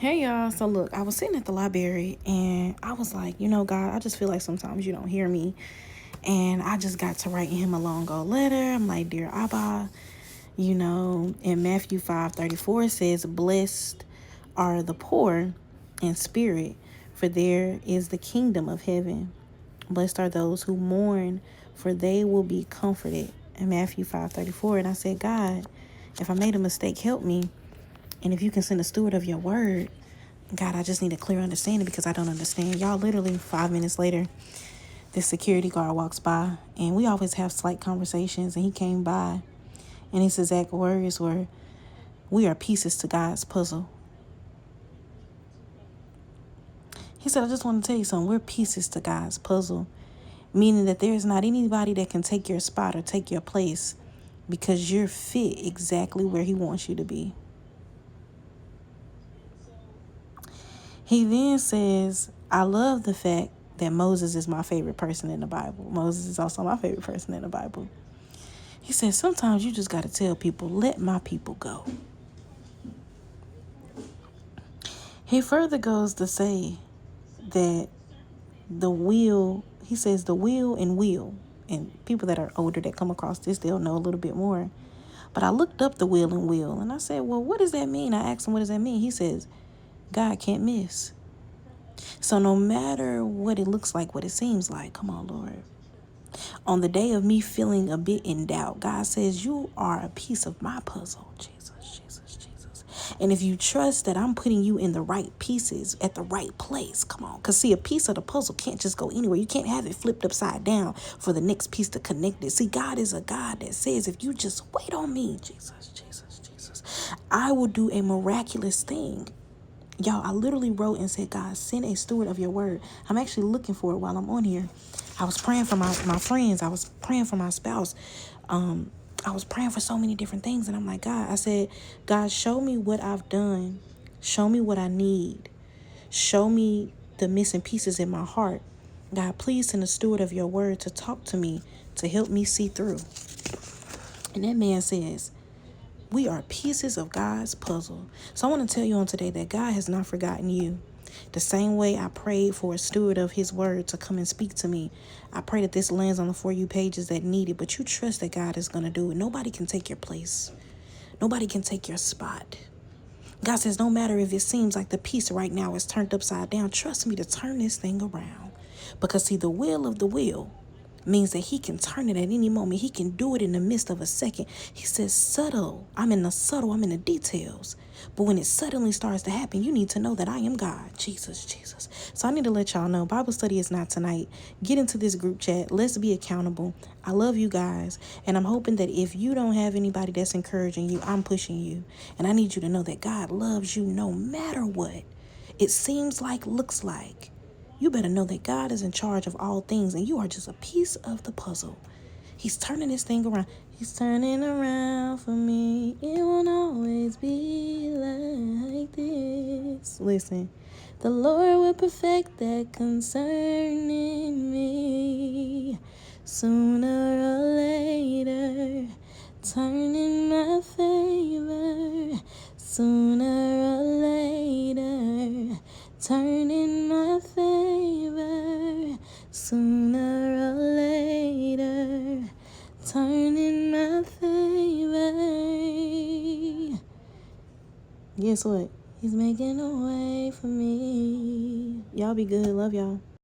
Hey y'all, so look, I was sitting at the library and I was like, God, I just feel like sometimes you don't hear me. And I just got to writing him a long old letter. I'm like, Dear Abba, in Matthew 5:34 says, Blessed are the poor in spirit, for there is the kingdom of heaven. Blessed are those who mourn, for they will be comforted. In Matthew 5:34. And I said, God, if I made a mistake, help me. And if you can send a steward of your word, God, I just need a clear understanding because I don't understand. Y'all, literally 5 minutes later, this security guard walks by, and we always have slight conversations, and he came by, and his exact words were, we are pieces to God's puzzle. He said, I just want to tell you something. We're pieces to God's puzzle, meaning that there is not anybody that can take your spot or take your place because you're fit exactly where he wants you to be. He then says, I love the fact that Moses is my favorite person in the Bible. Moses is also my favorite person in the Bible. He says, sometimes you just got to tell people, let my people go. He further goes to say that he says the will, and people that are older that come across this, they'll know a little bit more. But I looked up the will, and I said, well, what does that mean? I asked him, what does that mean? He says, God can't miss. So no matter what it looks like, what it seems like, come on, Lord. On the day of me feeling a bit in doubt, God says, you are a piece of my puzzle. Jesus, Jesus, Jesus. And if you trust that I'm putting you in the right pieces at the right place, come on. Because see, a piece of the puzzle can't just go anywhere. You can't have it flipped upside down for the next piece to connect it. See, God is a God that says, if you just wait on me, Jesus, Jesus, Jesus, I will do a miraculous thing. Y'all, I literally wrote and said, God, send a steward of your word. I'm actually looking for it while I'm on here. I was praying for my friends. I was praying for my spouse. I was praying for so many different things. And I'm like, God, I said, God, show me what I've done. Show me what I need. Show me the missing pieces in my heart. God, please send a steward of your word to talk to me, to help me see through. And that man says, we are pieces of God's puzzle. So I want to tell you on today that God has not forgotten you. The same way I prayed for a steward of his word to come and speak to me, I pray that this lands on the For You pages that need it, but you trust that God is going to do it. Nobody can take your place. Nobody can take your spot. God says, no matter if it seems like the piece right now is turned upside down, trust me to turn this thing around. Because see, the will of the will means that he can turn it at any moment. He can do it in the midst of a second. He says, subtle. I'm in the details. But when it suddenly starts to happen, you need to know that I am God. Jesus, Jesus. So I need to let y'all know, Bible study is not tonight. Get into this group chat. Let's be accountable. I love you guys. And I'm hoping that if you don't have anybody that's encouraging you, I'm pushing you. And I need you to know that God loves you no matter what it seems like, looks like. You better know that God is in charge of all things and you are just a piece of the puzzle. He's turning this thing around. He's turning around for me. It won't always be like this. Listen, the Lord will perfect that concerning me. Sooner or later, turn in my favor. Sooner or later, turn in my favor. Sooner or later, turn in my favor. Guess what? He's making a way for me. Y'all be good. Love y'all.